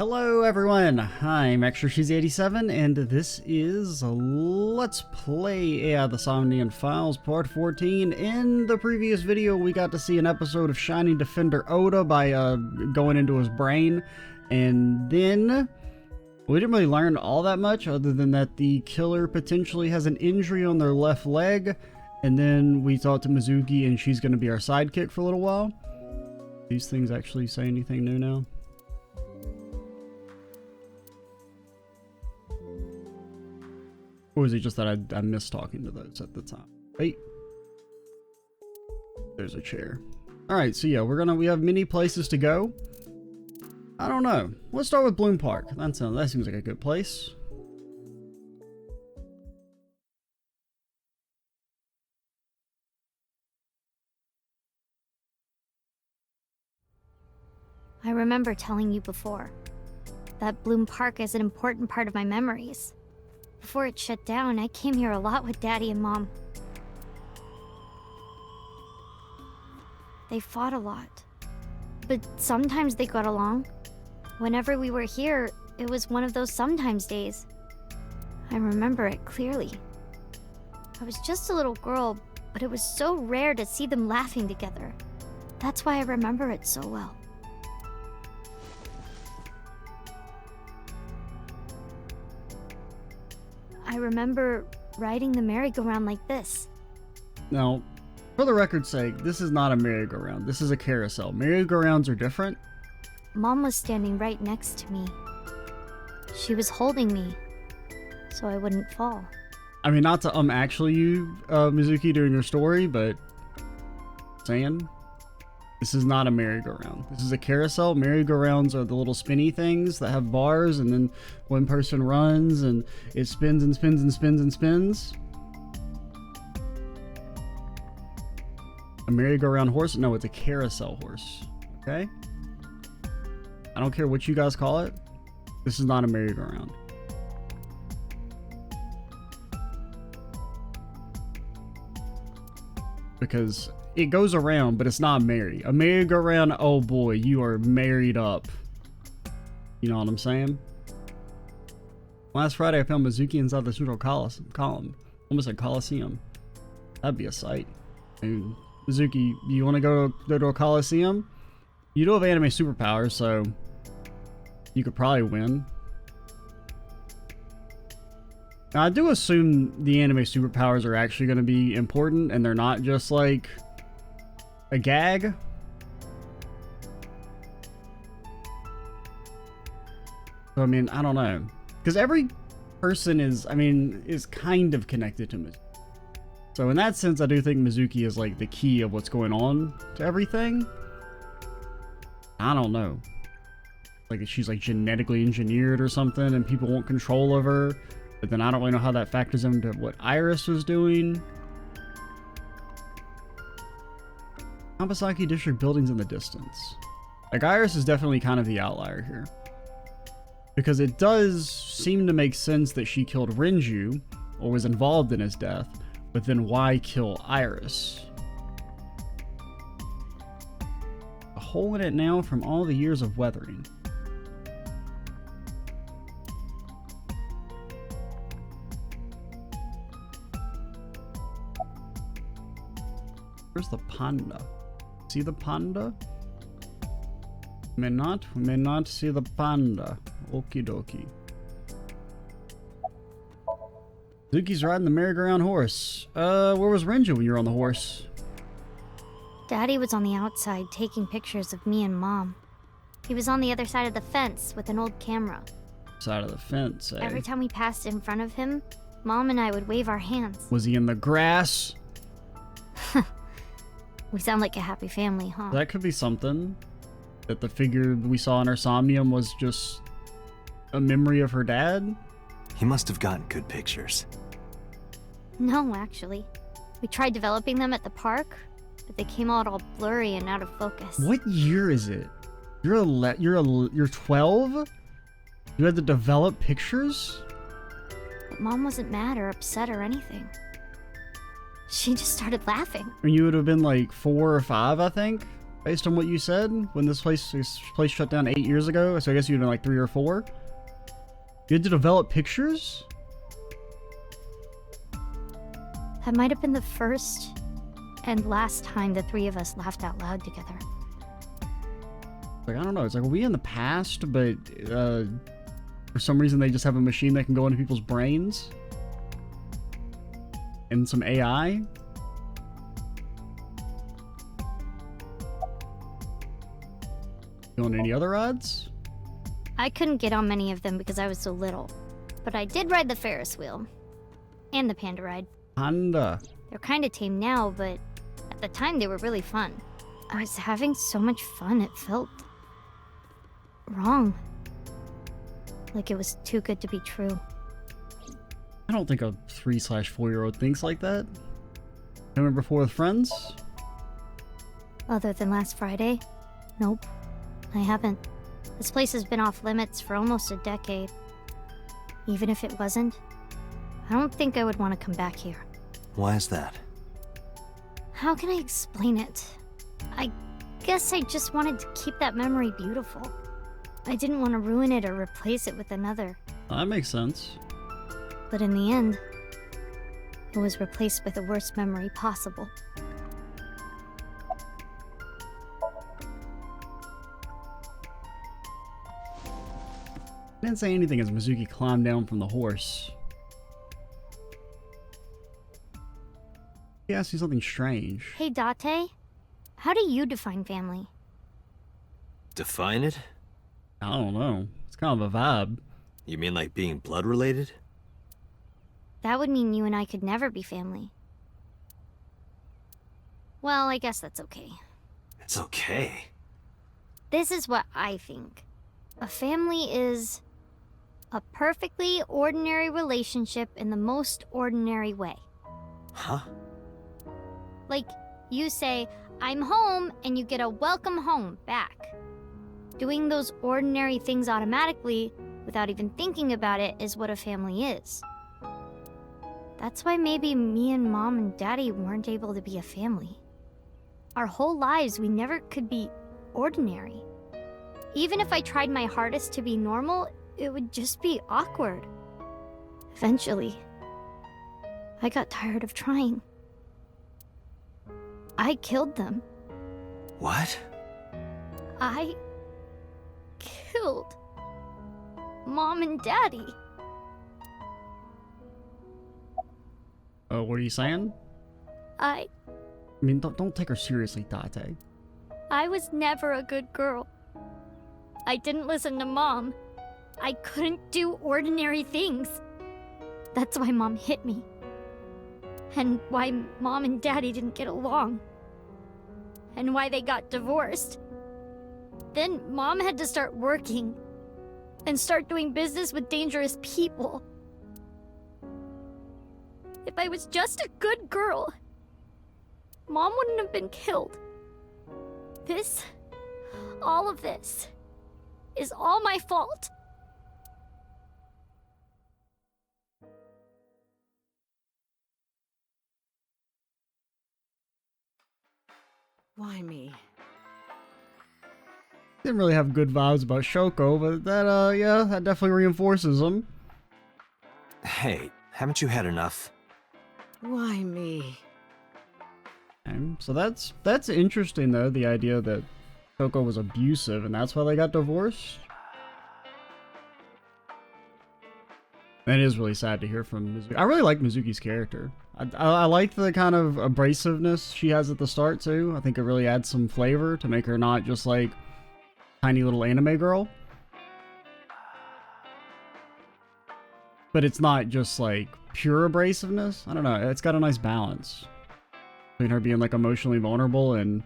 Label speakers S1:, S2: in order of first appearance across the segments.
S1: Hello everyone, I'm ExtraCheesy87 and this is Let's Play the Somnium Files Part 14. In the previous video we got to see an episode of Shining Defender Oda by going into his brain, and then we didn't really learn all that much other than that the killer potentially has an injury on their left leg, and then we talked to Mizuki and she's going to be our sidekick for a little while. These things actually say anything new now? Or is it just that I missed talking to those at the time? Wait. There's a chair. Alright, so yeah, we have many places to go. I don't know. Let's start with Bloom Park. That seems like a good place.
S2: I remember telling you before that Bloom Park is an important part of my memories. Before it shut down, I came here a lot with Daddy and Mom. They fought a lot, but sometimes they got along. Whenever we were here, it was one of those sometimes days. I remember it clearly. I was just a little girl, but it was so rare to see them laughing together. That's why I remember it so well. I remember riding the merry-go-round like this.
S1: Now, for the record's sake, this is not a merry-go-round. This is a carousel. Merry-go-rounds are different.
S2: Mom was standing right next to me. She was holding me, so I wouldn't fall.
S1: I mean, not to actually you, Mizuki, during your story, but saying, this is not a merry-go-round. This is a carousel. Merry-go-rounds are the little spinny things that have bars, and then one person runs, and it spins and spins and spins and spins. A merry-go-round horse? No, it's a carousel horse. Okay? I don't care what you guys call it. This is not a merry-go-round. Because it goes around, but it's not merry. A merry-go-round, oh boy, you are married up. You know what I'm saying? Last Friday, I found Mizuki inside the Pseudo column. Almost a Coliseum. That'd be a sight. Dude, Mizuki, you want to go to a Coliseum? You do have anime superpowers, so you could probably win. Now, I do assume the anime superpowers are actually going to be important, and they're not just like a gag. So, I mean, I don't know. Because every person is kind of connected to Mizuki. So in that sense, I do think Mizuki is like the key of what's going on to everything. I don't know. Like she's like genetically engineered or something and people want control of her. But then I don't really know how that factors into what Iris was doing. Kawasaki District buildings in the distance. Like Iris is definitely kind of the outlier here. Because it does seem to make sense that she killed Renju, or was involved in his death, but then why kill Iris? A hole in it now from all the years of weathering. Where's the panda? See the panda? We may not see the panda. Okie dokie. Zuki's riding the merry-go-round horse. Where was Renju when you were on the horse?
S2: Daddy was on the outside taking pictures of me and Mom. He was on the other side of the fence with an old camera.
S1: Side of the fence, eh?
S2: Every time we passed in front of him, Mom and I would wave our hands.
S1: Was he in the grass?
S2: We sound like a happy family, huh?
S1: That could be something. That the figure we saw in our Somnium was just a memory of her dad?
S3: He must have gotten good pictures.
S2: No, actually. We tried developing them at the park, but they came out all blurry and out of focus.
S1: What year is it? You're 12? You had to develop pictures?
S2: But Mom wasn't mad or upset or anything. She just started laughing.
S1: And you would have been like 4 or 5, I think? Based on what you said, when this place shut down 8 years ago, so I guess you'd been like 3 or 4. You had to develop pictures?
S2: That might have been the first and last time the three of us laughed out loud together.
S1: Like, I don't know. It's like, are we in the past, but for some reason they just have a machine that can go into people's brains? And some AI? You on any other odds?
S2: I couldn't get on many of them because I was so little. But I did ride the Ferris wheel. And the panda ride.
S1: Panda.
S2: They're kinda tame now, but at the time they were really fun. I was having so much fun, it felt wrong. Like it was too good to be true.
S1: I don't think a 3/4-year-old thinks like that. Remember before with friends?
S2: Other than last Friday? Nope. I haven't. This place has been off limits for almost a decade. Even if it wasn't, I don't think I would want to come back here.
S3: Why is that?
S2: How can I explain it? I guess I just wanted to keep that memory beautiful. I didn't want to ruin it or replace it with another.
S1: That makes sense.
S2: But in the end, it was replaced with the worst memory possible.
S1: I didn't say anything as Mizuki climbed down from the horse. He asked me something strange.
S2: Hey, Date, how do you define family?
S3: Define it?
S1: I don't know. It's kind of a vibe.
S3: You mean like being blood related?
S2: That would mean you and I could never be family. Well, I guess that's okay.
S3: It's okay.
S2: This is what I think. A family is a perfectly ordinary relationship in the most ordinary way.
S3: Huh?
S2: Like, you say, I'm home, and you get a welcome home back. Doing those ordinary things automatically, without even thinking about it, is what a family is. That's why maybe me and Mom and Daddy weren't able to be a family. Our whole lives, we never could be ordinary. Even if I tried my hardest to be normal, it would just be awkward. Eventually, I got tired of trying. I killed them.
S3: What?
S2: I killed Mom and Daddy.
S1: What are you saying?
S2: I
S1: mean, don't take her seriously, Date.
S2: I was never a good girl. I didn't listen to Mom. I couldn't do ordinary things. That's why Mom hit me. And why Mom and Daddy didn't get along. And why they got divorced. Then Mom had to start working. And start doing business with dangerous people. If I was just a good girl, Mom wouldn't have been killed. All of this, is all my fault.
S4: Why me?
S1: Didn't really have good vibes about Shoko, but that, yeah, that definitely reinforces them.
S3: Hey, haven't you had enough?
S4: Why me?
S1: So that's interesting, though, the idea that Shoko was abusive, and that's why they got divorced. That is really sad to hear from Mizuki. I really like Mizuki's character. I like the kind of abrasiveness she has at the start, too. I think it really adds some flavor to make her not just, like, tiny little anime girl. But it's not just, like, pure abrasiveness. I don't know. It's got a nice balance between her being, like, emotionally vulnerable and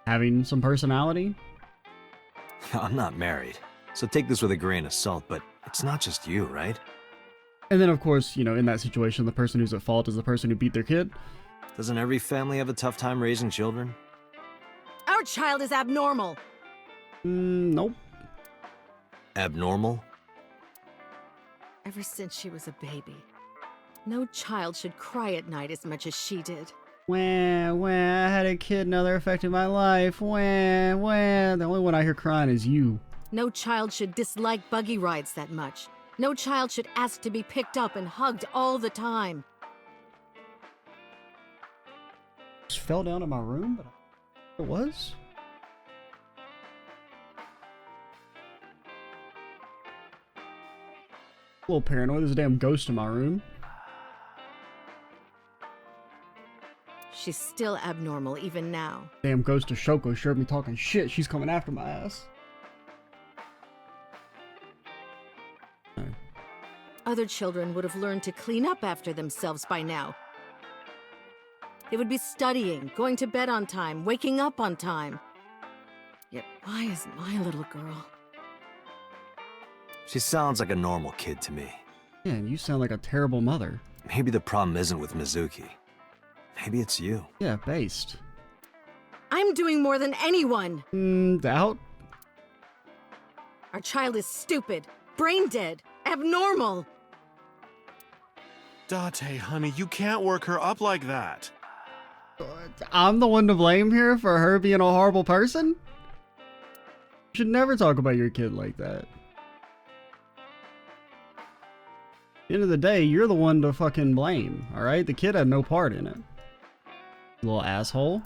S1: having some personality.
S3: I'm not married, so take this with a grain of salt, but it's not just you, right?
S1: And then, of course, you know, in that situation, the person who's at fault is the person who beat their kid.
S3: Doesn't every family have a tough time raising children?
S4: Our child is abnormal.
S1: Nope.
S3: Abnormal?
S4: Ever since she was a baby. No child should cry at night as much as she did.
S1: Wah, wah, I had a kid, now they're affecting my life. Wah, wah. The only one I hear crying is you.
S4: No child should dislike buggy rides that much. No child should ask to be picked up and hugged all the time.
S1: Just fell down in my room, but it was. A little paranoid. There's a damn ghost in my room.
S4: She's still abnormal even now.
S1: Damn ghost of Shoko sure me talking shit. She's coming after my ass.
S4: Other children would have learned to clean up after themselves by now. They would be studying, going to bed on time, waking up on time. Yet why is my little girl?
S3: She sounds like a normal kid to me.
S1: Man, you sound like a terrible mother.
S3: Maybe the problem isn't with Mizuki. Maybe it's you.
S1: Yeah, based.
S4: I'm doing more than anyone!
S1: Doubt?
S4: Our child is stupid, brain dead, abnormal.
S5: Date, honey, you can't work her up like that.
S1: I'm the one to blame here for her being a horrible person? You should never talk about your kid like that. At the end of the day, you're the one to fucking blame, alright? The kid had no part in it. Little asshole.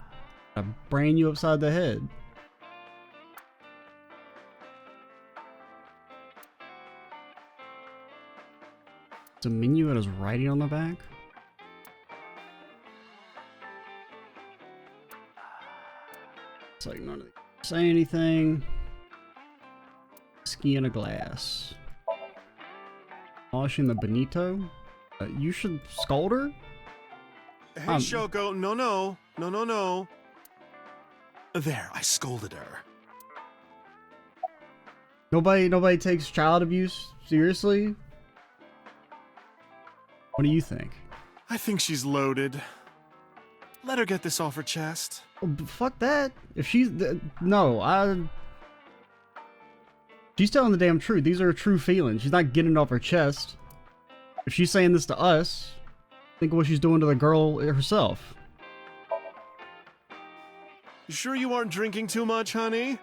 S1: I'll brain you upside the head. It's a menu that has writing on the back. It's like none of these say anything. Ski in a glass. Polishing the bonito. You should scold her.
S5: Hey, Shoko, no. There, I scolded her.
S1: Nobody takes child abuse seriously. What do you think?
S5: I think she's loaded. Let her get this off her chest.
S1: Oh, fuck that. If she's she's telling the damn truth. These are true feelings. She's not getting it off her chest. If she's saying this to us, think of what she's doing to the girl herself.
S5: You sure you aren't drinking too much, honey?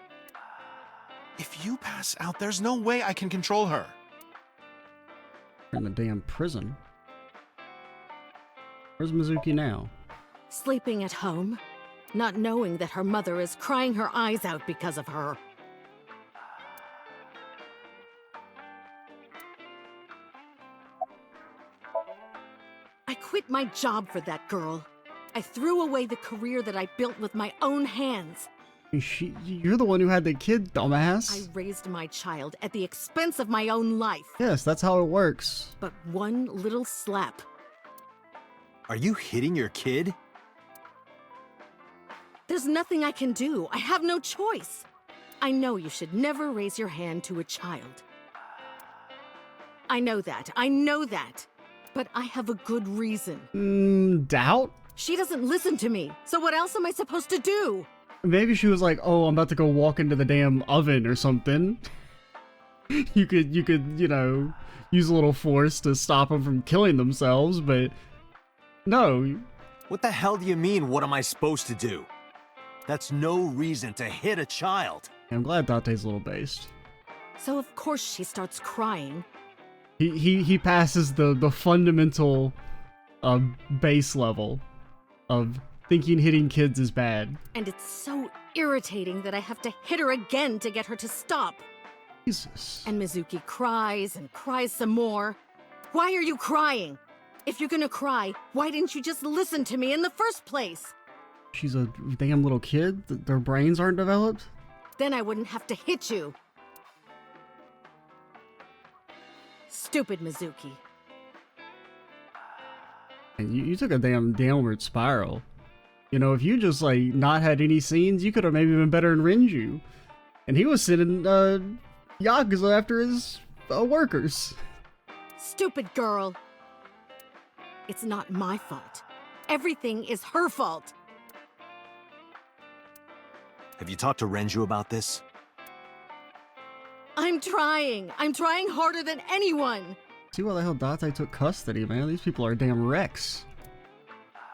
S5: If you pass out, there's no way I can control her.
S1: We're in the damn prison. Where's Mizuki now?
S4: Sleeping at home, not knowing that her mother is crying her eyes out because of her. I quit my job for that girl. I threw away the career that I built with my own hands.
S1: You're the one who had the kid, dumbass.
S4: I raised my child at the expense of my own life.
S1: Yes, that's how it works.
S4: But one little slap.
S3: Are you hitting your kid?
S4: There's nothing I can do. I have no choice. I know you should never raise your hand to a child. I know that. But I have a good reason.
S1: Doubt?
S4: She doesn't listen to me, so what else am I supposed to do?
S1: Maybe she was like, oh, I'm about to go walk into the damn oven or something. You could, you know, use a little force to stop them from killing themselves, but no.
S3: What the hell do you mean, what am I supposed to do? That's no reason to hit a child.
S1: I'm glad Date's a little based.
S4: So of course she starts crying.
S1: He passes the fundamental base level of thinking hitting kids is bad.
S4: And it's so irritating that I have to hit her again to get her to stop.
S1: Jesus.
S4: And Mizuki cries and cries some more. Why are you crying? If you're gonna cry, why didn't you just listen to me in the first place?
S1: She's a damn little kid? Their brains aren't developed?
S4: Then I wouldn't have to hit you. Stupid Mizuki.
S1: And you took a damn downward spiral. You know, if you just, like, not had any scenes, you could have maybe been better in Renju. And he was sending, Yakuza after his, workers.
S4: Stupid girl. It's not my fault. Everything is her fault.
S3: Have you talked to Renju about this?
S4: I'm trying. I'm trying harder than anyone.
S1: See why the hell Date took custody, man. These people are damn wrecks.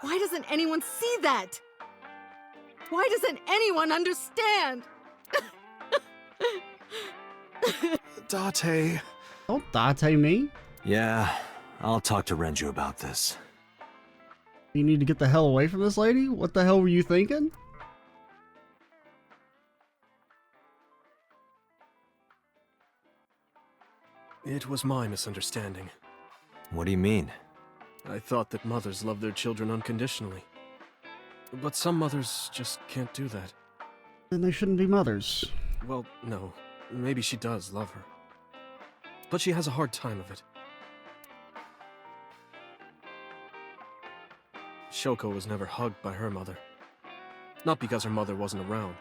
S4: Why doesn't anyone see that? Why doesn't anyone understand?
S5: Date.
S1: Don't date me.
S3: Yeah, I'll talk to Renju about this.
S1: You need to get the hell away from this lady? What the hell were you thinking?
S6: It was my misunderstanding.
S3: What do you mean?
S6: I thought that mothers love their children unconditionally. But some mothers just can't do that.
S1: Then they shouldn't be mothers.
S6: Well, no. Maybe she does love her. But she has a hard time of it. Shoko was never hugged by her mother. Not because her mother wasn't around.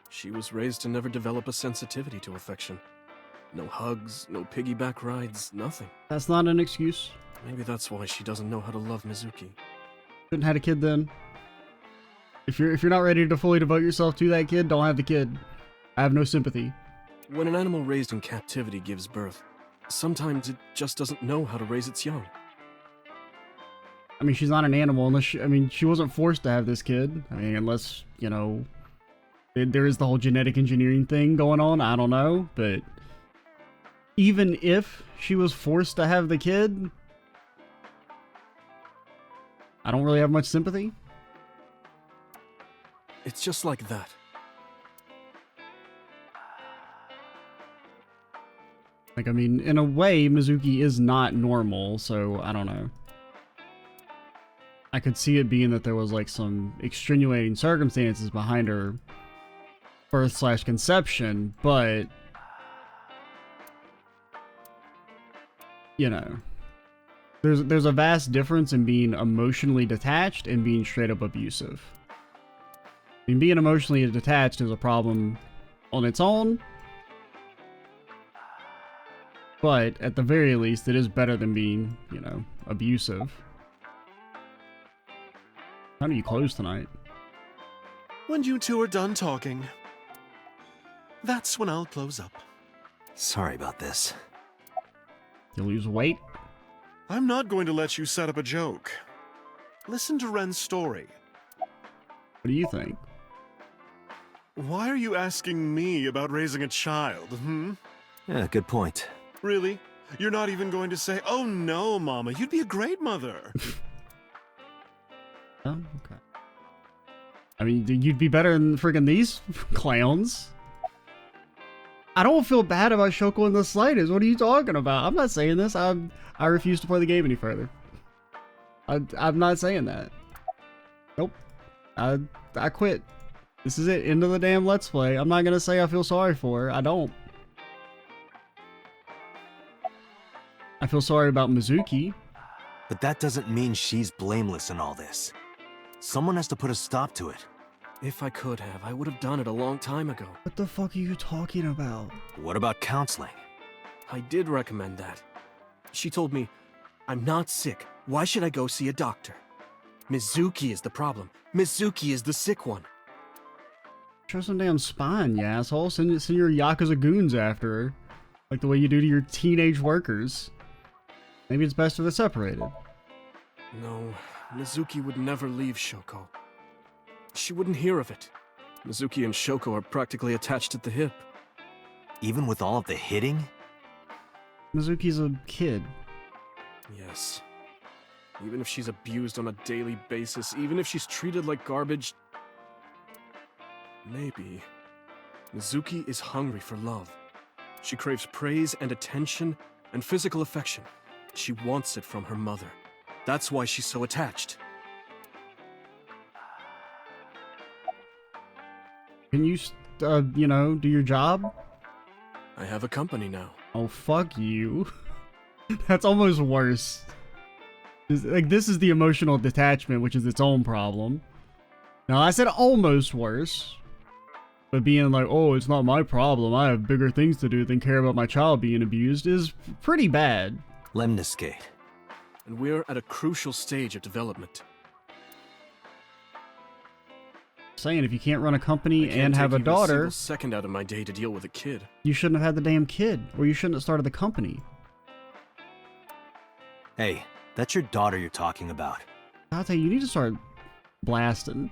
S6: She was raised to never develop a sensitivity to affection. No hugs, no piggyback rides, nothing.
S1: That's not an excuse.
S6: Maybe that's why she doesn't know how to love Mizuki.
S1: Shouldn't have had a kid then. If you're not ready to fully devote yourself to that kid, don't have the kid. I have no sympathy.
S6: When an animal raised in captivity gives birth, sometimes it just doesn't know how to raise its young.
S1: I mean, she's not an animal unless she wasn't forced to have this kid. I mean, unless, you know, there is the whole genetic engineering thing going on. I don't know, but even if she was forced to have the kid, I don't really have much sympathy.
S6: It's just like that.
S1: Like, I mean, in a way, Mizuki is not normal, so I don't know. I could see it being that there was, like, some extenuating circumstances behind her birth/conception, but, you know, there's a vast difference in being emotionally detached and being straight up abusive. I mean, being emotionally detached is a problem on its own, but at the very least, it is better than being, you know, abusive. How do you close tonight?
S5: When you two are done talking, that's when I'll close up.
S3: Sorry about this.
S1: You lose weight?
S5: I'm not going to let you set up a joke. Listen to Ren's story.
S1: What do you think?
S5: Why are you asking me about raising a child,
S3: Yeah, good point.
S5: Really? You're not even going to say, "Oh no, Mama, you'd be a great mother."
S1: Oh, okay. I mean, you'd be better than friggin' these clowns. I don't feel bad about Shoko in the slightest. What are you talking about? I'm not saying this. I refuse to play the game any further. I'm not saying that. Nope. I quit. This is it. End of the damn Let's Play. I'm not gonna say I feel sorry for her. I don't. I feel sorry about Mizuki.
S3: But that doesn't mean she's blameless in all this. Someone has to put a stop to it.
S6: If I could have, I would have done it a long time ago.
S1: What the fuck are you talking about?
S3: What about counseling?
S6: I did recommend that. She told me, "I'm not sick. Why should I go see a doctor? Mizuki is the problem. Mizuki is the sick one."
S1: Show some damn spine, you asshole. Send your Yakuza goons after her. Like the way you do to your teenage workers. Maybe it's best if they're separated.
S6: No, Mizuki would never leave Shoko. She wouldn't hear of it. Mizuki and Shoko are practically attached at the hip.
S3: Even with all of the hitting?
S1: Mizuki's a kid.
S6: Yes. Even if she's abused on a daily basis, even if she's treated like garbage... Maybe. Mizuki is hungry for love. She craves praise and attention and physical affection. She wants it from her mother. That's why she's so attached.
S1: Can you, you know, do your job?
S6: I have a company now.
S1: Oh, fuck you. That's almost worse. This is the emotional detachment, which is its own problem. Now, I said almost worse. But being like, oh, it's not my problem, I have bigger things to do than care about my child being abused, is pretty bad.
S3: Lemniscate.
S6: And we're at a crucial stage of development.
S1: Saying if you can't run a company
S6: I can't
S1: and have a
S6: take even
S1: daughter,
S6: single second out of my day to deal with a kid.
S1: you shouldn't have had the damn kid, or you shouldn't have started the company.
S3: Hey, that's your daughter you're talking about.
S1: Date, you need to start blasting.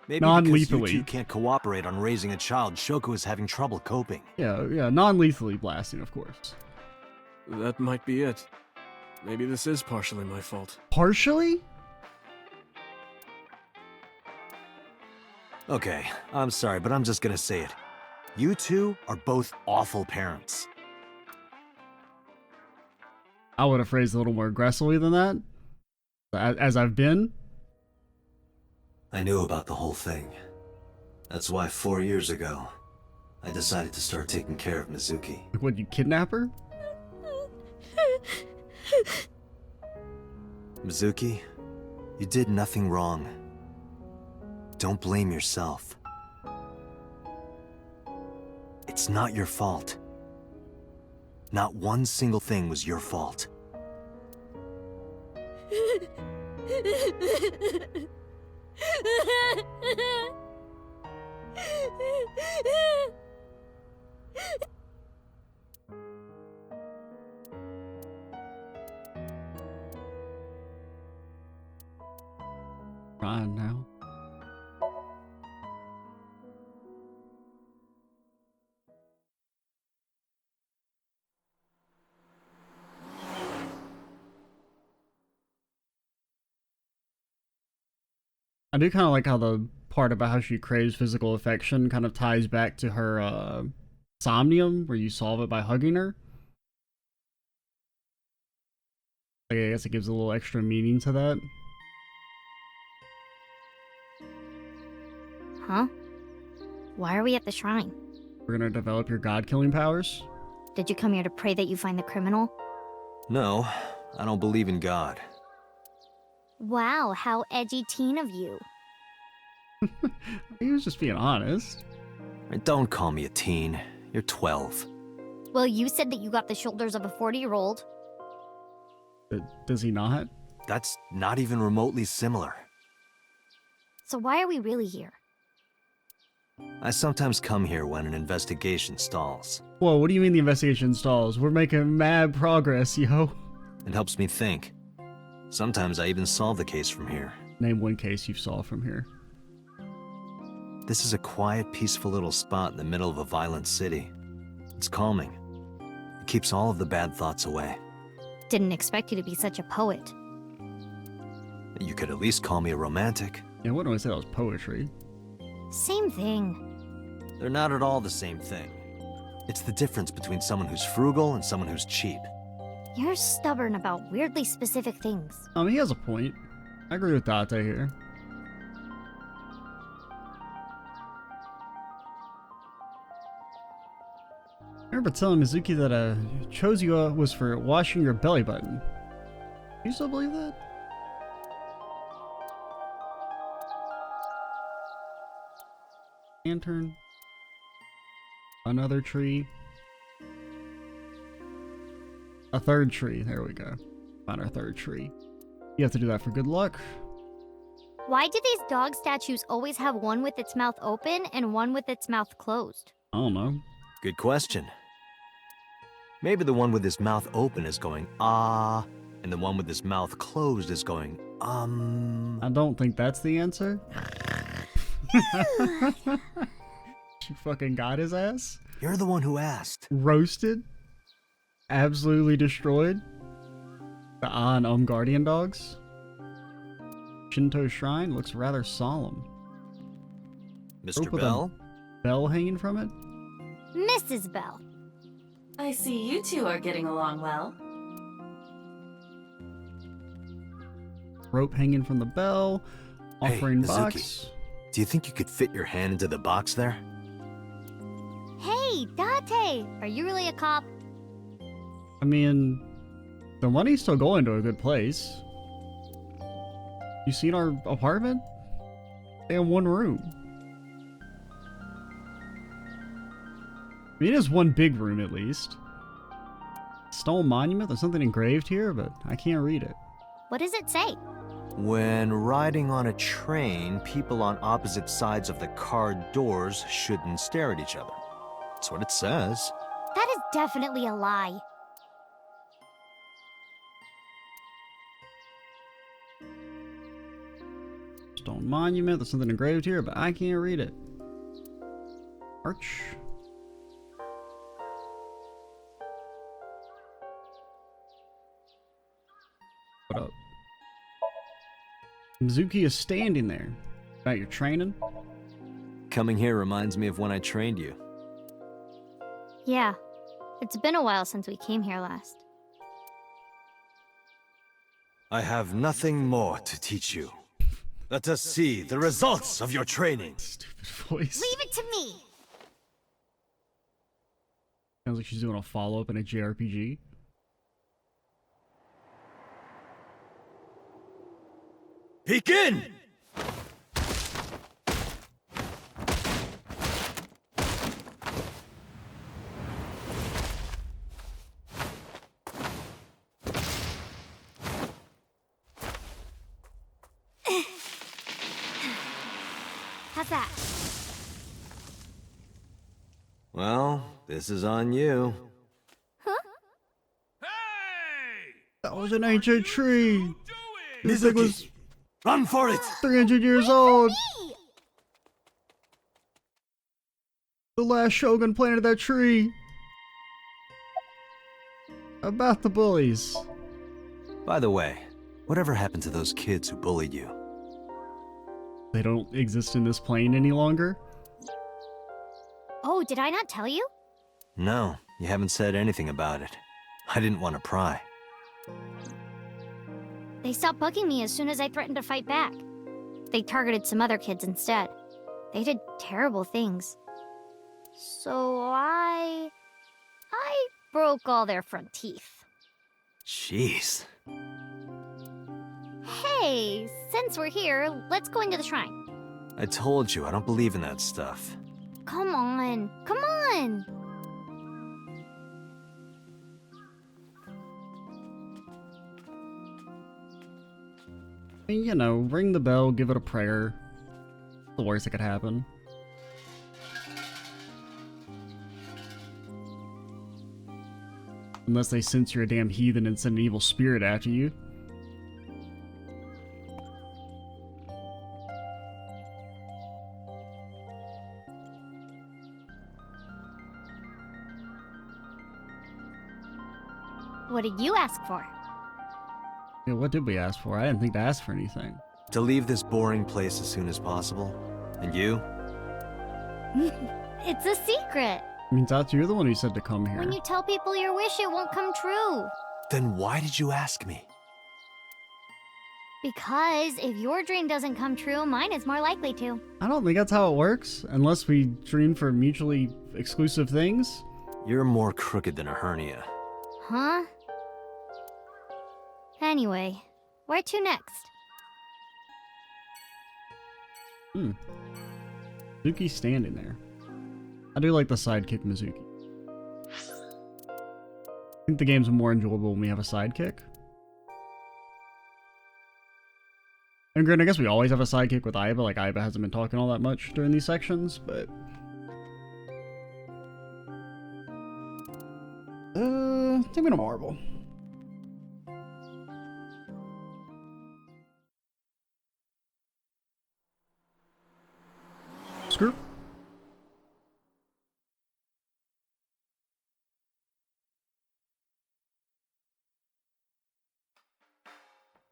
S3: Maybe because you
S1: Non-lethally.
S3: two can't cooperate on raising a child, Shoko is having trouble coping.
S1: Yeah, non-lethally blasting, of course.
S6: That might be it. Maybe this is partially my fault.
S1: Partially?
S3: Okay, I'm sorry, but I'm just gonna say it. You two are both awful parents.
S1: I would have phrased it a little more aggressively than that. As I've been.
S3: I knew about the whole thing. That's why 4 years ago, I decided to start taking care of Mizuki.
S1: Like, what, you kidnap her?
S3: Mizuki, you did nothing wrong. Don't blame yourself. It's not your fault. Not one single thing was your fault.
S1: Fine now. I do kind of like how the part about how she craves physical affection kind of ties back to her somnium, where you solve it by hugging her. Like, I guess it gives a little extra meaning to that.
S2: Huh? Why are we at the shrine?
S1: We're gonna develop your god-killing powers.
S2: Did you come here to pray that you find the criminal?
S3: No, I don't believe in God.
S2: Wow, how edgy teen of you.
S1: He was just being honest.
S3: Don't call me a teen. You're 12.
S2: Well, you said that you got the shoulders of a 40-year-old.
S1: Does he not?
S3: That's not even remotely similar.
S2: So why are we really here?
S3: I sometimes come here when an investigation stalls.
S1: Whoa, what do you mean the investigation stalls? We're making mad progress, yo.
S3: It helps me think. Sometimes I even solve the case from here.
S1: Name one case you've solved from here.
S3: This is a quiet, peaceful little spot in the middle of a violent city. It's calming. It keeps all of the bad thoughts away.
S2: Didn't expect you to be such a poet.
S3: You could at least call me a romantic.
S1: Yeah, what do I say? That was poetry.
S2: Same thing.
S3: They're not at all the same thing. It's the difference between someone who's frugal and someone who's cheap.
S2: You're stubborn about weirdly specific things.
S1: He has a point. I agree with Date here. I remember telling Mizuki that chose you was for washing your belly button. Do you still believe that? Lantern. Another tree. A third tree. There we go. Found our third tree. You have to do that for good luck.
S2: Why do these dog statues always have one with its mouth open and one with its mouth closed?
S1: I don't know.
S3: Good question. Maybe the one with his mouth open is going, ah, and the one with his mouth closed is going,
S1: I don't think that's the answer. You fucking got his ass?
S3: You're the one who asked.
S1: Roasted? Absolutely destroyed? The and guardian dogs? Shinto shrine looks rather solemn.
S3: Mr.
S1: Rope with
S3: Bell?
S1: a bell hanging from it?
S2: Mrs. Bell.
S7: I see you two are getting along well.
S1: Rope hanging from the bell. Offering
S3: Mizuki.
S1: box.
S3: Do you think you could fit your hand into the box there?
S2: Hey, Date! Are you really a cop?
S1: I mean, the money's still going to a good place. You seen our apartment? They have one room. I mean, it is one big room at least. Stone monument? There's something engraved here, but I can't read it.
S2: What does it say?
S3: When riding on a train, people on opposite sides of the car doors shouldn't stare at each other. That's what it says.
S2: That is definitely a lie.
S1: Stone monument. There's something engraved here, but I can't read it. Arch. What up? Mizuki is standing there. About your training?
S3: Coming here reminds me of when I trained you.
S2: Yeah. It's been a while since we came here last.
S3: I have nothing more to teach you. Let us see the results of your training.
S1: Stupid voice.
S2: Leave it to me!
S1: Sounds like she's doing a follow-up in a JRPG.
S3: Begin!
S2: How's that?
S3: Well, this is on you.
S1: That was an ancient tree. This thing was
S3: Run for it!
S1: 300 years old. The last shogun planted that tree. About the bullies.
S3: By the way, whatever happened to those kids who bullied you?
S1: They don't exist in this plane any longer.
S2: Oh, did I not tell you?
S3: No, you haven't said anything about it. I didn't want to pry.
S2: They stopped bugging me as soon as I threatened to fight back. They targeted some other kids instead. They did terrible things. So I broke all their front teeth.
S3: Jeez.
S2: Hey, since we're here, let's go into the shrine.
S3: I told you, I don't believe in that stuff.
S2: Come on, come on!
S1: I mean, you know, ring the bell, give it a prayer. The worst that could happen. Unless they sense you're a damn heathen and send an evil spirit after you.
S2: What did you ask for?
S1: Yeah, what did we ask for? I didn't think to ask for anything.
S3: To leave this boring place as soon as possible. And you?
S2: It's a secret.
S1: I mean, Tatsu, you're the one who said to come here.
S2: When you tell people your wish, it won't come true.
S3: Then why did you ask me?
S2: Because if your dream doesn't come true, mine is more likely to.
S1: I don't think that's how it works, unless we dream for mutually exclusive things.
S3: You're more crooked than a hernia.
S2: Huh? Anyway, where to next?
S1: Mizuki's standing there. I do like the sidekick Mizuki. I think the game's more enjoyable when we have a sidekick. And granted, I guess we always have a sidekick with Aiba, like Aiba hasn't been talking all that much during these sections, but... take me to Marble. Screw.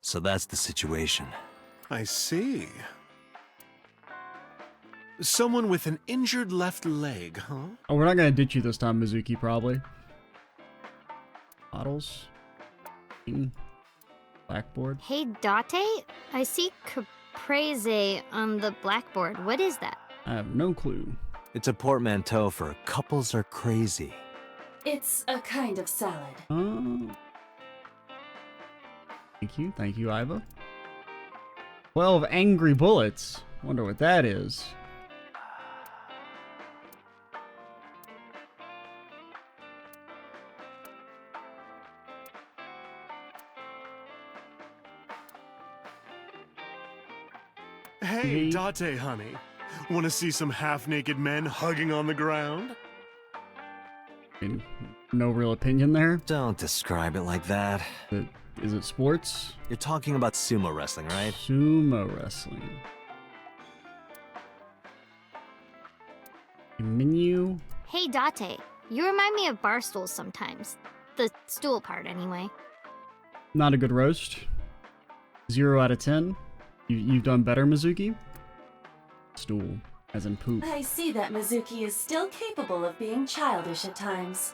S3: So that's the situation.
S5: I see. Someone with an injured left leg, huh?
S1: Oh, we're not gonna ditch you this time, Mizuki, probably. Models. Blackboard.
S2: Hey, Date? I see caprese on the blackboard. What is that?
S1: I have no clue.
S3: It's a portmanteau for couples are crazy.
S7: It's a kind of salad.
S1: Thank you, Aiba. 12 angry bullets. Wonder what that is.
S5: Hey, Date, honey. Want to see some half-naked men hugging on the ground?
S1: I mean, no real opinion there.
S3: Don't describe it like that.
S1: Is it sports?
S3: You're talking about sumo wrestling, right?
S1: Sumo wrestling. Menu.
S2: Hey, Date. You remind me of bar stools sometimes. The stool part, anyway.
S1: Not a good roast. 0 out of 10. You've done better, Mizuki. Stool, as in poop.
S7: I see that Mizuki is still capable of being childish at times.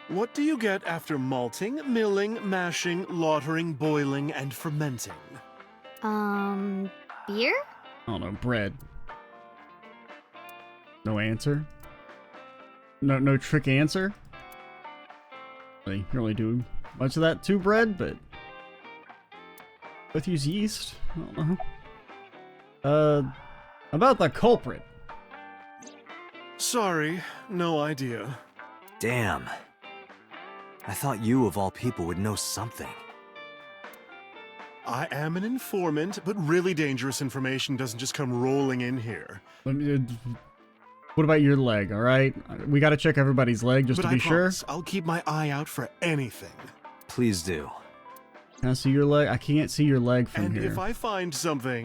S5: What do you get after malting, milling, mashing, lautering, boiling, and fermenting?
S2: Beer?
S1: I don't know, bread. No answer? No trick answer? Really, you really do much of that to bread, but both use yeast? I don't know. About the culprit.
S5: Sorry, no idea.
S3: Damn. I thought you, of all people, would know something.
S5: I am an informant, but really dangerous information doesn't just come rolling in here.
S1: What about your leg, alright? We gotta check everybody's leg just
S5: But
S1: to be
S5: I
S1: sure.
S5: promise, I'll keep my eye out for anything.
S3: Please do.
S1: Can I see your leg? I can't see your leg from
S5: And
S1: here.
S5: if I find something,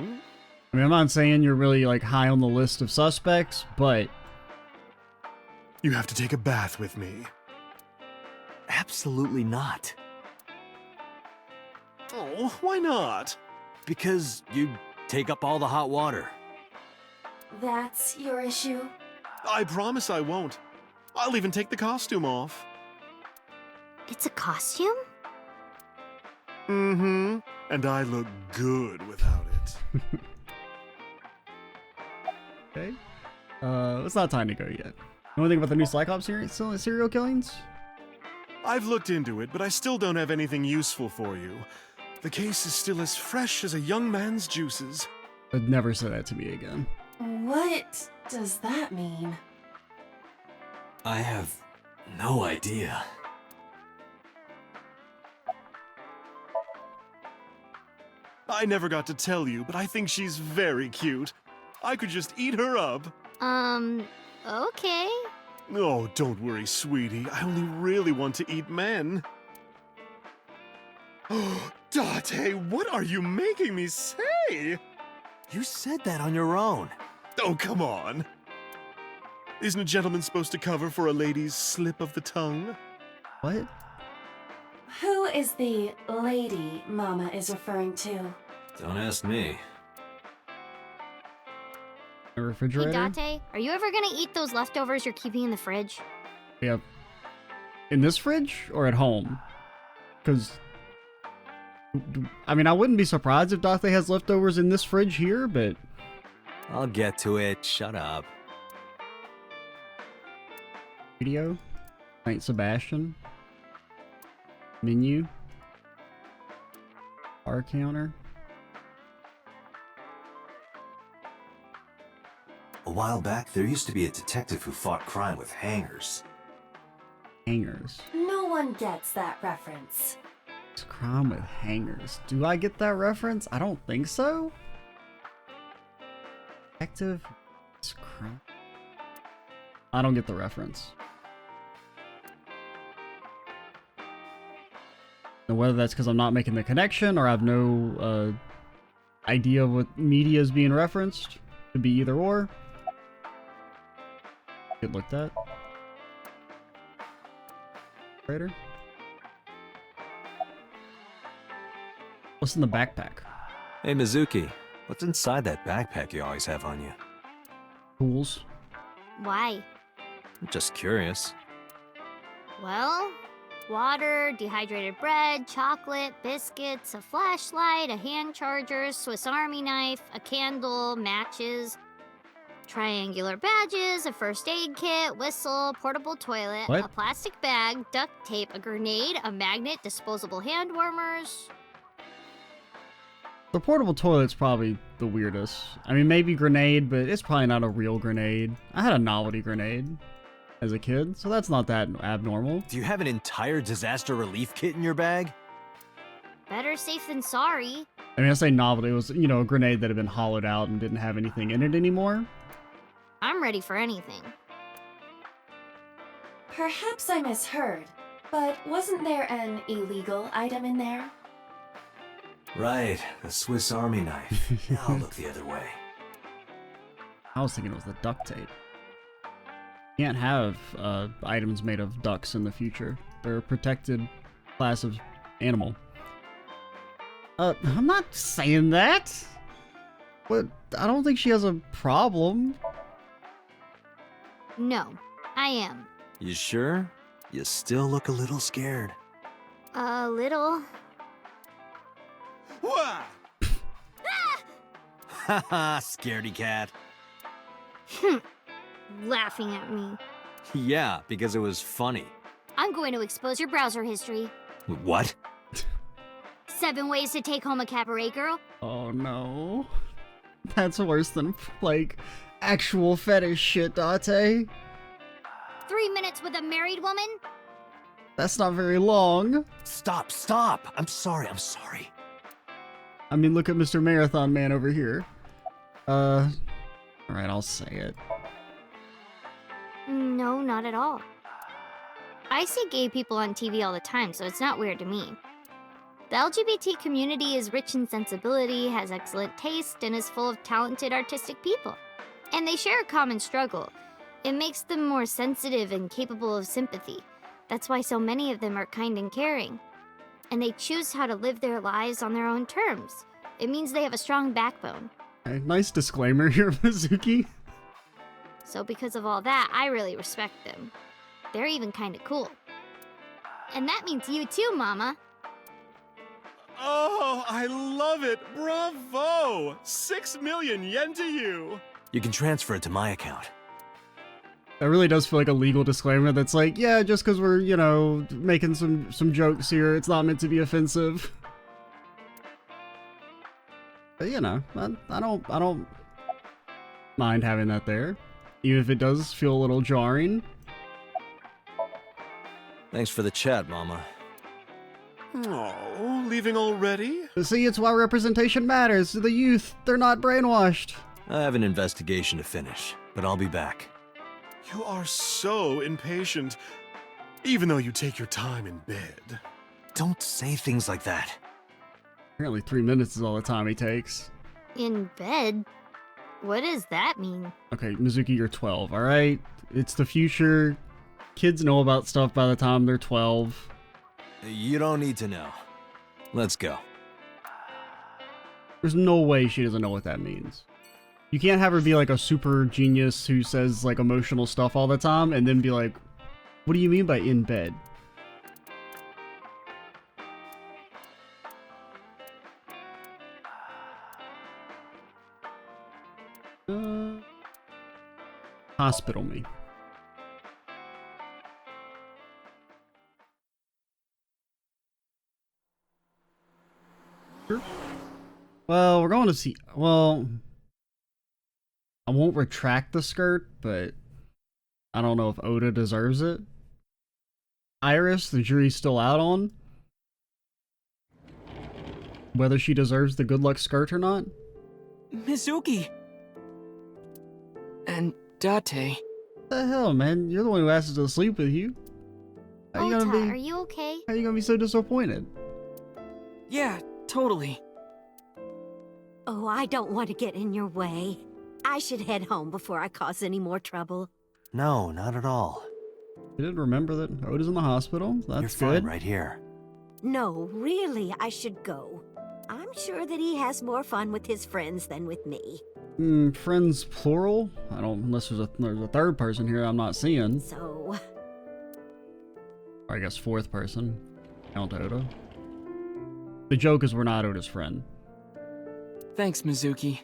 S1: I mean, I'm not saying you're really, like, high on the list of suspects, but
S5: you have to take a bath with me.
S3: Absolutely not.
S5: Oh, why not?
S3: Because you take up all the hot water.
S7: That's your issue?
S5: I promise I won't. I'll even take the costume off.
S2: It's a costume?
S5: Mm-hmm. And I look good without it.
S1: okay. It's not time to go yet. You want to think about the new Cyclops serial killings?
S5: I've looked into it, but I still don't have anything useful for you. The case is still as fresh as a young man's juices.
S1: I'd never say that to me again.
S7: What does that mean?
S3: I have no idea.
S5: I never got to tell you, but I think she's very cute. I could just eat her up.
S2: Okay.
S5: Oh, don't worry, sweetie. I only really want to eat men. Oh, Date, what are you making me say?
S3: You said that on your own.
S5: Oh, come on. Isn't a gentleman supposed to cover for a lady's slip of the tongue?
S1: What?
S7: Who is the lady Mama is referring to?
S3: Don't ask me.
S1: A refrigerator?
S2: Hey, Date, are you ever gonna eat those leftovers you're keeping in the fridge?
S1: Yeah. In this fridge or at home? Because, I mean, I wouldn't be surprised if Date has leftovers in this fridge here, but...
S3: I'll get to it. Shut up.
S1: Radio? Saint Sebastian? Menu? Bar counter?
S3: A while back, there used to be a detective who fought crime with hangers.
S1: Hangers.
S7: No one gets that reference.
S1: It's crime with hangers. Do I get that reference? I don't think so. Detective? It's crime. I don't get the reference. Now, whether that's because I'm not making the connection or I have no idea of what media is being referenced, could be either or. Get looked at. Trader. What's in the backpack?
S3: Hey, Mizuki. What's inside that backpack you always have on you?
S1: Tools.
S2: Why?
S3: I'm just curious.
S2: Well, water, dehydrated bread, chocolate, biscuits, a flashlight, a hand charger, Swiss Army knife, a candle, matches, triangular badges, a first aid kit, whistle, portable toilet,
S1: What?
S2: a plastic bag, duct tape, a grenade, a magnet, disposable hand warmers.
S1: The portable toilet's probably the weirdest. I mean, maybe grenade, but it's probably not a real grenade. I had a novelty grenade as a kid, so that's not that abnormal.
S3: Do you have an entire disaster relief kit in your bag?
S2: Better safe than sorry.
S1: I mean, I say novelty, it was, you know, a grenade that had been hollowed out and didn't have anything in it anymore.
S2: I'm ready for anything.
S7: Perhaps I misheard, but wasn't there an illegal item in there?
S3: Right, the Swiss Army knife. I'll look the other way.
S1: I was thinking it was the duct tape. Can't have items made of ducks in the future. They're a protected class of animal. I'm not saying that. But I don't think she has a problem.
S2: No, I am.
S3: You sure? You still look a little scared.
S2: A little.
S5: Wah!
S3: Haha, scaredy cat.
S2: Laughing at me.
S3: Yeah, because it was funny.
S2: I'm going to expose your browser history.
S3: What?
S2: 7 ways to take home a cabaret girl.
S1: Oh no. That's worse than, like, actual fetish shit, Date.
S2: 3 minutes with a married woman.
S1: That's not very long.
S3: Stop, stop! I'm sorry.
S1: I mean, look at Mr. Marathon Man over here. Alright, I'll say it.
S2: No, not at all. I see gay people on TV all the time, so it's not weird to me. The LGBT community is rich in sensibility, has excellent taste, and is full of talented artistic people. And they share a common struggle. It makes them more sensitive and capable of sympathy. That's why so many of them are kind and caring. And they choose how to live their lives on their own terms. It means they have a strong backbone.
S1: Okay, nice disclaimer here, Mizuki.
S2: So because of all that, I really respect them. They're even kinda cool. And that means you too, Mama.
S5: Oh, I love it! Bravo! 6 million yen to you!
S3: You can transfer it to my account.
S1: That really does feel like a legal disclaimer that's like, yeah, just because we're, you know, making some jokes here, it's not meant to be offensive. But, you know, I don't mind having that there. Even if it does feel a little jarring.
S3: Thanks for the chat, Mama.
S5: Oh, leaving already?
S1: See, it's why representation matters. The youth, they're not brainwashed.
S3: I have an investigation to finish, but I'll be back.
S5: You are so impatient, even though you take your time in bed.
S3: Don't say things like that.
S1: Apparently 3 minutes is all the time he takes.
S2: In bed? What does that mean?
S1: Okay, Mizuki, you're 12, alright? It's the future. Kids know about stuff by the time they're 12.
S3: You don't need to know. Let's go.
S1: There's no way she doesn't know what that means. You can't have her be like a super genius who says like emotional stuff all the time and then be like, what do you mean by in bed? Hospital me. Sure. Well, we're going to see. Well, I won't retract the skirt, but I don't know if Oda deserves it. Iris, the jury's still out on whether she deserves the good luck skirt or not.
S8: Mizuki! And Date.
S1: What the hell, man? You're the one who asked us to sleep with you. How you
S2: Ota,
S1: gonna be?
S2: are you okay?
S1: How you gonna be so disappointed?
S8: Yeah, totally.
S9: Oh, I don't want to get in your way. I should head home before I cause any more trouble.
S3: No, not at all.
S1: You didn't remember that Oda's in the hospital? That's
S3: You're fine
S1: good.
S3: right here.
S9: No, really, I should go. I'm sure that he has more fun with his friends than with me.
S1: Friends plural? I don't, unless there's a third person here I'm not seeing.
S9: So,
S1: Or I guess fourth person. Count Oda. The joke is we're not Oda's friend.
S8: Thanks, Mizuki.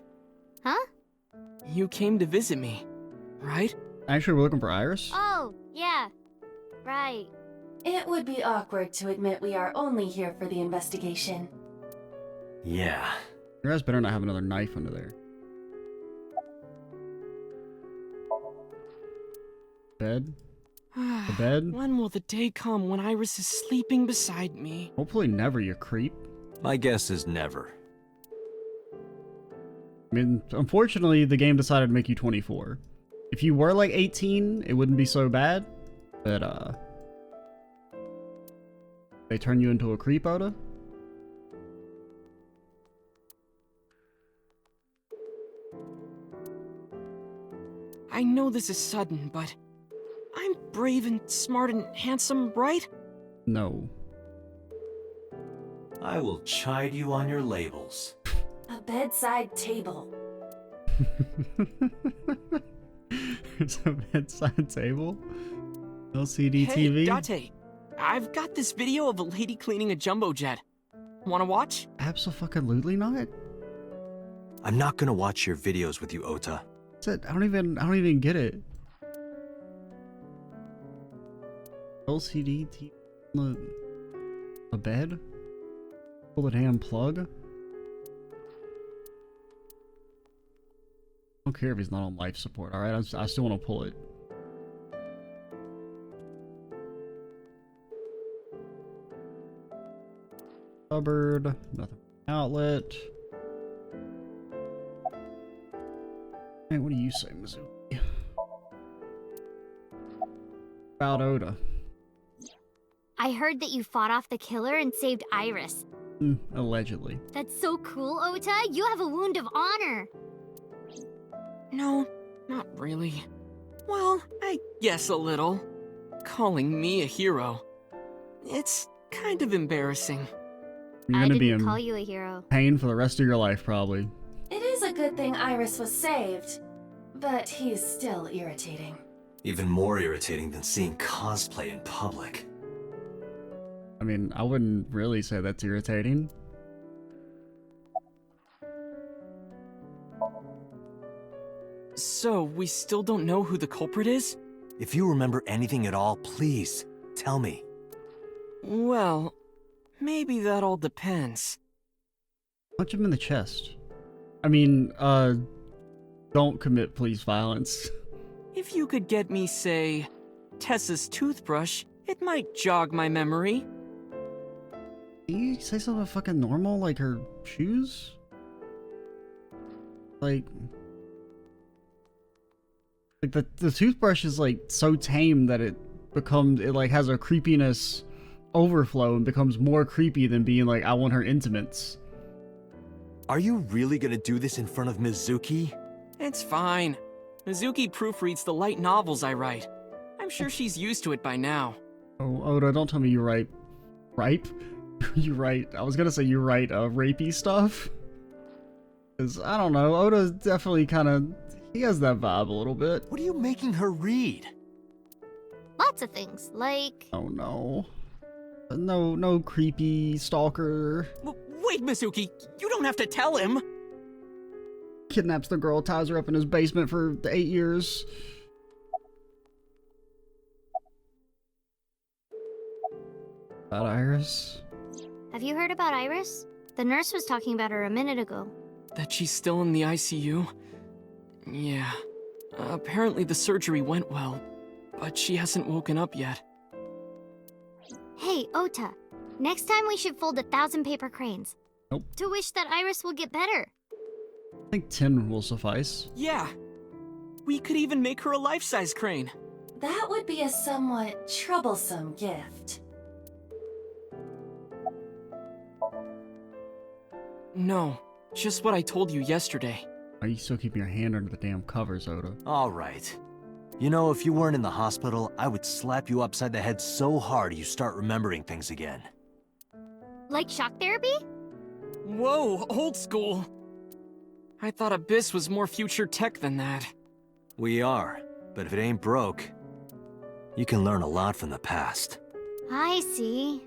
S2: Huh?
S8: You came to visit me, right?
S1: Actually, we're looking for Iris.
S2: Oh, yeah. Right.
S7: It would be awkward to admit we are only here for the investigation.
S3: Yeah.
S1: Your guys better not have another knife under there. Bed? The bed?
S8: When will the day come when Iris is sleeping beside me?
S1: Hopefully never, you creep.
S3: My guess is never.
S1: I mean, unfortunately, the game decided to make you 24. If you were like 18, it wouldn't be so bad. But, they turn you into a creep, Oda?
S8: I know this is sudden, but I'm brave and smart and handsome, right?
S1: No.
S3: I will chide you on your labels.
S7: A bedside table.
S1: There's a bedside table. LCD
S8: Hey,
S1: TV.
S8: Date, I've got this video of a lady cleaning a jumbo jet. Wanna watch?
S1: Absolutely not.
S3: I'm not gonna watch your videos with you, Ota.
S1: That's it. I don't even get it. LCD TV. A bed. Pull the damn plug. I don't care if he's not on life support. All right, I still want to pull it. Cupboard, nothing. Outlet. Hey, what do you say, Mizuki? About Oda.
S2: I heard that you fought off the killer and saved Iris.
S1: Allegedly.
S2: That's so cool, Ota. You have a wound of honor.
S8: No, not really. Well, I guess a little. Calling me a hero. It's kind of embarrassing.
S1: You're
S2: I
S1: gonna be
S2: didn't
S1: in
S2: call you a hero.
S1: pain for the rest of your life, probably.
S7: It is a good thing Iris was saved, but he's still irritating.
S3: Even more irritating than seeing cosplay in public.
S1: I mean, I wouldn't really say that's irritating.
S8: So, we still don't know who the culprit is?
S3: If you remember anything at all, please, tell me.
S8: Well, maybe that all depends.
S1: Punch him in the chest. I mean, don't commit police violence.
S8: If you could get me, say, Tessa's toothbrush, it might jog my memory.
S1: Can you say something fucking normal, like her shoes? Like the toothbrush is like so tame that it like has a creepiness overflow and becomes more creepy than being like, I want her intimates.
S3: Are you really gonna do this in front of Mizuki?
S8: It's fine. Mizuki proofreads the light novels I write. I'm sure she's used to it by now.
S1: Oh, Oda, don't tell me you write... Ripe? You write... I was gonna say you write, rapey stuff. Because, I don't know, Oda's definitely kinda... He has that vibe a little bit.
S3: What are you making her read?
S2: Lots of things, like...
S1: Oh no. No creepy stalker.
S8: Wait, Mizuki, you don't have to tell him!
S1: Kidnaps the girl, ties her up in his basement for 8 years. About Iris?
S2: Have you heard about Iris? The nurse was talking about her a minute ago.
S8: That she's still in the ICU? Yeah. Apparently the surgery went well, but she hasn't woken up yet.
S2: Hey, Ota. Next time we should fold 1,000 paper cranes.
S1: Nope.
S2: To wish that Iris will get better.
S1: I think 10 will suffice.
S8: Yeah. We could even make her a life-size crane.
S7: That would be a somewhat troublesome gift.
S8: No, just what I told you yesterday.
S1: Are you still keeping your hand under the damn covers, Oda?
S3: Alright. You know, if you weren't in the hospital, I would slap you upside the head so hard you start remembering things again.
S2: Like shock therapy?
S8: Whoa, old school. I thought Abyss was more future tech than that.
S3: We are, but if it ain't broke, you can learn a lot from the past.
S2: I see.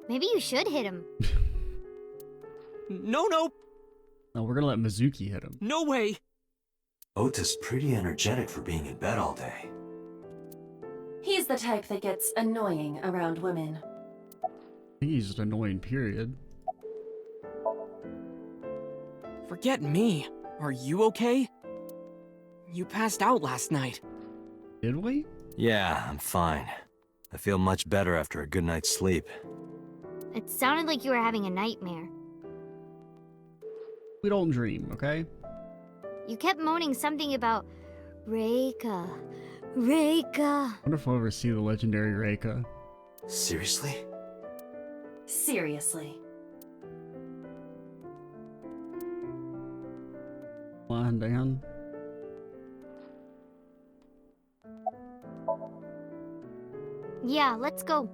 S2: Maybe you should hit him.
S8: No.
S1: No, we're gonna let Mizuki hit him.
S8: No way.
S3: Ota's pretty energetic for being in bed all day.
S7: He's the type that gets annoying around women.
S1: I think he's just annoying, period.
S8: Forget me. Are you okay? You passed out last night.
S1: Did we?
S3: Yeah, I'm fine. I feel much better after a good night's sleep.
S2: It sounded like you were having a nightmare.
S1: We don't dream, okay?
S2: You kept moaning something about Reika. Reika.
S1: I wonder if we'll ever see the legendary Reika.
S3: Seriously?
S7: Seriously.
S1: Lying down.
S2: Yeah, let's go.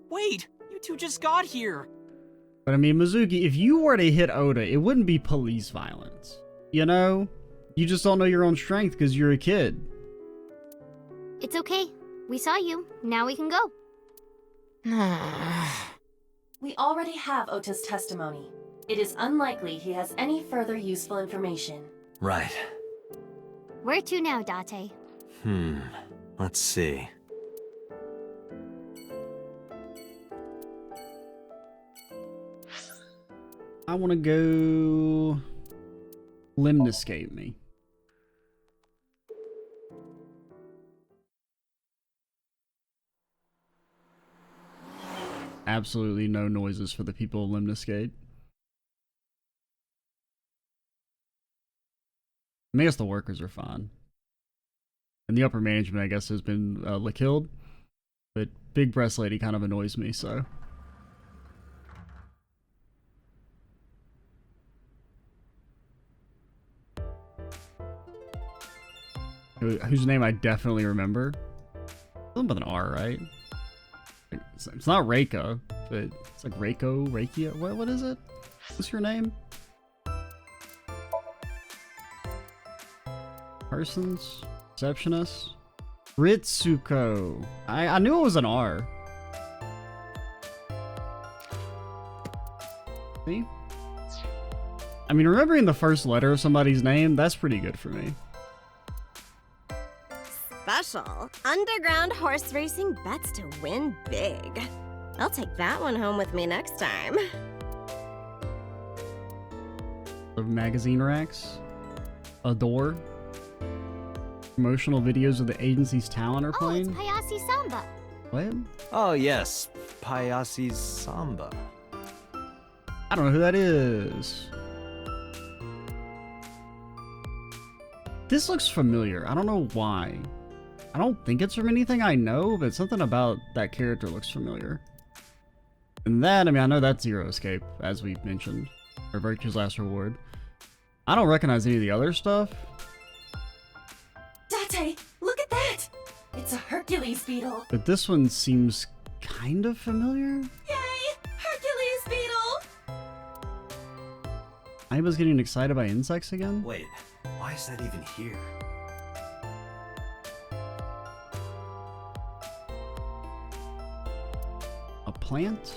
S8: Wait, you two just got here.
S1: But I mean, Mizuki, if you were to hit Oda, it wouldn't be police violence. You know? You just don't know your own strength because you're a kid.
S2: It's okay. We saw you. Now we can go.
S7: We already have Ota's testimony. It is unlikely he has any further useful information.
S3: Right.
S2: Where to now, Date?
S3: Let's see.
S1: I want to go... Limnescape me. Absolutely no noises for the people of Limnescape. I guess the workers are fine. And the upper management, I guess, has been killed. But Big Breast Lady kind of annoys me, so... Whose name I definitely remember. Something with an R, right? It's not Reiko, but it's like Reiko, Reikia. What is it? What's your name? Persons? Receptionist? Ritsuko. I knew it was an R. See? I mean, remembering the first letter of somebody's name, that's pretty good for me.
S10: Special. Underground horse racing bets to win big. I'll take that one home with me next time.
S1: Magazine racks. A door. Promotional videos of the agency's talent are playing.
S2: Oh, it's Hayase Samba.
S1: What?
S3: Oh, yes. Payasi's Samba.
S1: I don't know who that is. This looks familiar. I don't know why. I don't think it's from anything I know, but something about that character looks familiar. And that, I mean, I know that's Zero Escape, as we mentioned. Or Virtue's Last Reward. I don't recognize any of the other stuff.
S7: Date, look at that! It's a Hercules beetle.
S1: But this one seems kind of familiar.
S7: Yay! Hercules beetle!
S1: I was getting excited by insects again.
S3: Wait, why is that even here?
S1: A plant?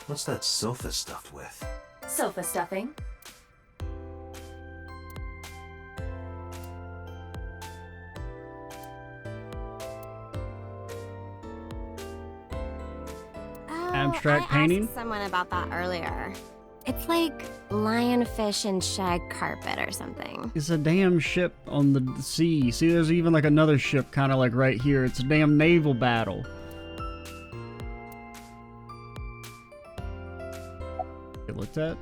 S3: What's that sofa stuffed with?
S7: Sofa stuffing.
S1: Abstract
S10: I
S1: painting?
S10: asked someone about that earlier. It's like lionfish and shag carpet or something.
S1: It's a damn ship on the sea. See, there's even like another ship kind of like right here. It's a damn naval battle. Get looked at.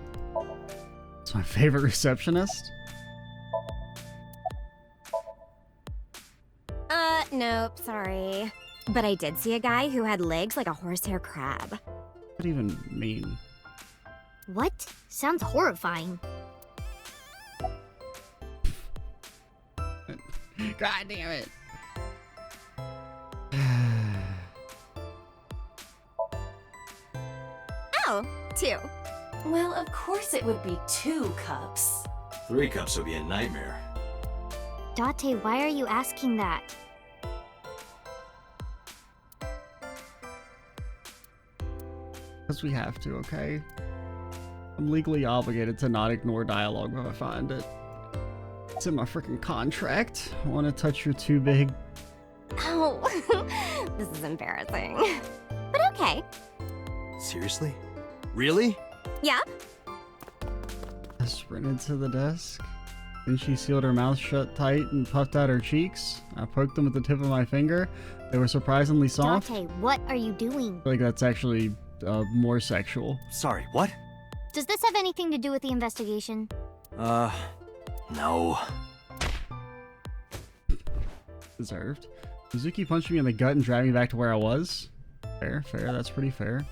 S1: It's my favorite receptionist.
S10: Nope, sorry. But I did see a guy who had legs like a horsehair crab.
S1: What does that even mean?
S2: What? Sounds horrifying.
S1: God damn it.
S10: Oh, 2.
S7: Well, of course it would be 2 cups.
S3: 3 cups would be a nightmare.
S2: Date, why are you asking that?
S1: Because we have to, okay? I'm legally obligated to not ignore dialogue if I find it. It's in my freaking contract. I want to touch your too big.
S10: Oh, this is embarrassing. But okay.
S3: Seriously? Really?
S10: Yeah?
S1: I sprinted to the desk. Then she sealed her mouth shut tight and puffed out her cheeks. I poked them with the tip of my finger. They were surprisingly soft.
S2: Date, what are you doing?
S1: I feel like that's actually more sexual.
S3: Sorry, what?
S2: Does this have anything to do with the investigation?
S3: No.
S1: Deserved. Mizuki punched me in the gut and dragged me back to where I was. Fair, that's pretty fair.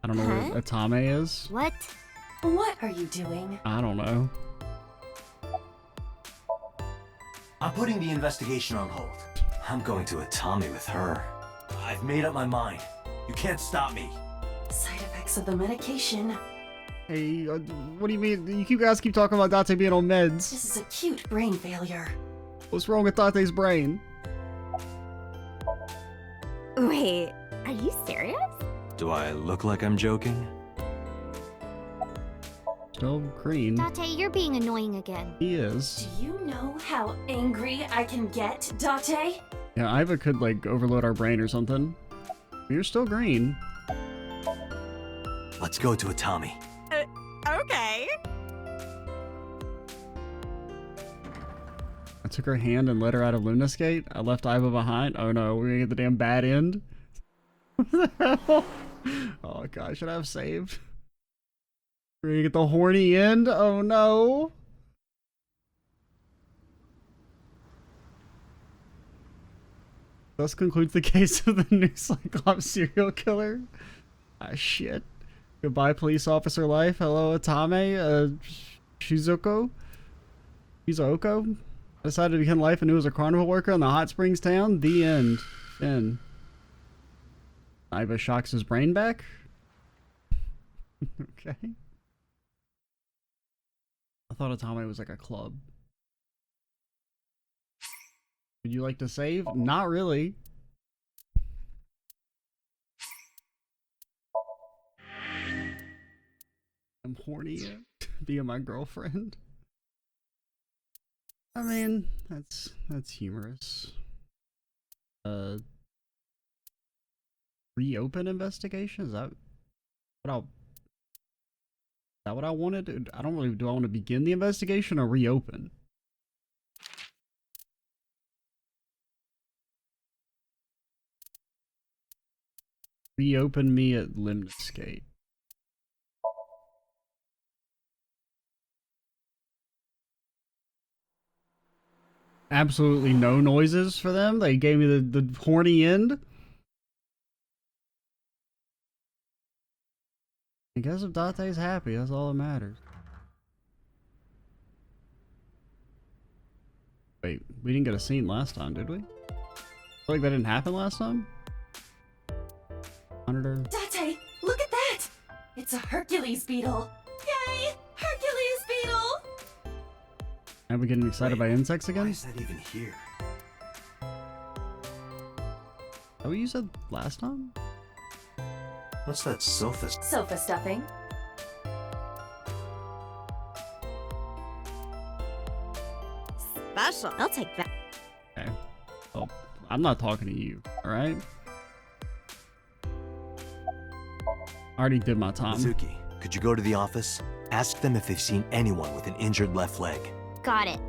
S1: I don't know where Atame is.
S2: What?
S7: What are you doing?
S1: I don't know.
S3: I'm putting the investigation on hold. I'm going to Atami with her. I've made up my mind. You can't stop me.
S7: Side effects of the medication.
S1: Hey, what do you mean? You guys keep talking about Date being on meds.
S7: This is acute brain failure.
S1: What's wrong with Date's brain?
S10: Wait, are you serious?
S3: Do I look like I'm joking?
S1: Still green.
S2: Date, you're being annoying again.
S1: He is.
S7: Do you know how angry I can get, Date?
S1: Yeah, Iva could, like, overload our brain or something. You're still green.
S3: Let's go to Atami.
S10: Okay.
S1: I took her hand and led her out of Lunaskate. I left Iva behind. Oh no, we're gonna get the damn bad end. What the hell? Oh god, should I have saved? We're gonna get the horny end? Oh no. Thus concludes the case of the new Cyclops serial killer. Ah shit. Goodbye, police officer life. Hello, Atame. Shizuko? I decided to begin life anew as a carnival worker in the hot springs town. The end. End. Iva shocks his brain back? Okay. I thought Atame was like a club. Would you like to save? Not really. I'm horny yet? Being my girlfriend? I mean, that's humorous. Reopen investigation? Is that what I wanted? I don't really, do I want to begin the investigation or reopen? Reopen me at Limnescape. Absolutely no noises for them. They gave me the horny end. I guess if Date's happy, that's all that matters. Wait, we didn't get a scene last time, did we? I feel like that didn't happen last time. Monitor.
S7: Date, look at that! It's a Hercules beetle. Yay! Hercules beetle!
S1: Are we getting excited by insects again?
S3: Why is that even here?
S1: That what you said last time?
S3: What's that sofa?
S7: Sofa stuffing.
S10: Special. I'll take that.
S1: Okay. Well, I'm not talking to you, alright? I already did my time.
S3: Mizuki, could you go to the office? Ask them if they've seen anyone with an injured left leg.
S2: Got it.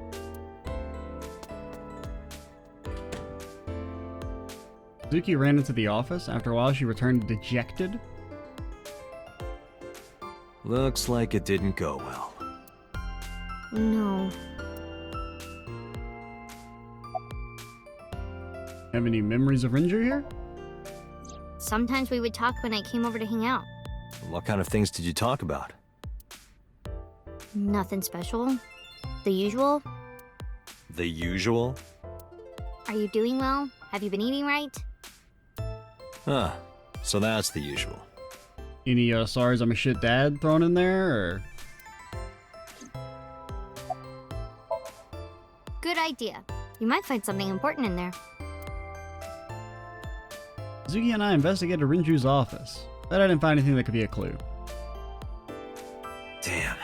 S1: Mizuki ran into the office. After a while, she returned dejected.
S3: Looks like it didn't go well.
S2: No.
S1: Have any memories of Rinju here?
S2: Sometimes we would talk when I came over to hang out.
S3: What kind of things did you talk about?
S2: Nothing special. The usual.
S3: The usual?
S2: Are you doing well? Have you been eating right?
S3: Huh. So that's the usual.
S1: Any sorry's I'm a shit dad thrown in there, or?
S2: Good idea. You might find something important in there.
S1: Mizuki and I investigated Rinju's office. Bet I didn't find anything that could be a clue.
S3: Damn.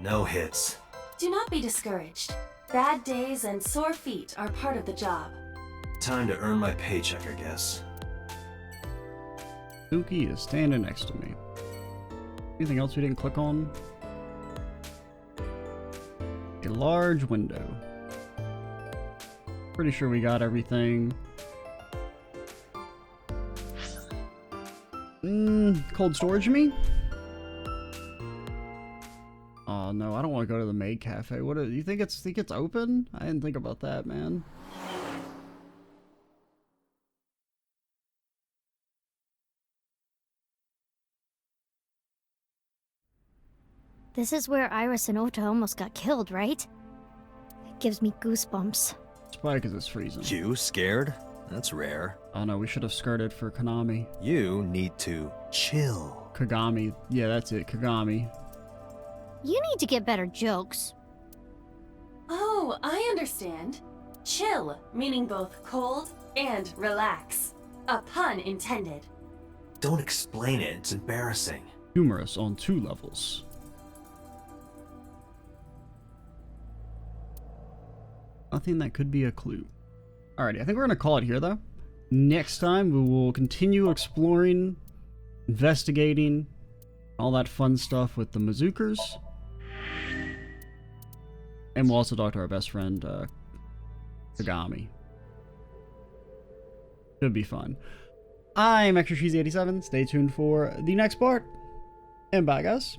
S3: No hits.
S7: Do not be discouraged. Bad days and sore feet are part of the job.
S3: Time to earn my paycheck, I guess.
S1: Mizuki is standing next to me. Anything else we didn't click on? A large window. Pretty sure we got everything. Cold storage me? Oh no, I don't want to go to the maid cafe. What do you think it's open? I didn't think about that, man.
S2: This is where Iris and Ota almost got killed, right? It gives me goosebumps.
S1: It's probably because it's freezing.
S3: You scared? That's rare.
S1: Oh no, we should have skirted for Konami.
S3: You need to chill.
S1: Kagami. Yeah, that's it. Kagami.
S2: You need to get better jokes.
S7: Oh, I understand. Chill, meaning both cold and relax. A pun intended.
S3: Don't explain it, it's embarrassing.
S1: Humorous on 2 levels. Nothing that could be a clue. Alrighty, I think we're gonna call it here though. Next time we will continue exploring, investigating, all that fun stuff with the Mizukers. And we'll also talk to our best friend, Kagami. Should be fun. I'm Extra Cheesy 87. Stay tuned for the next part. And bye, guys.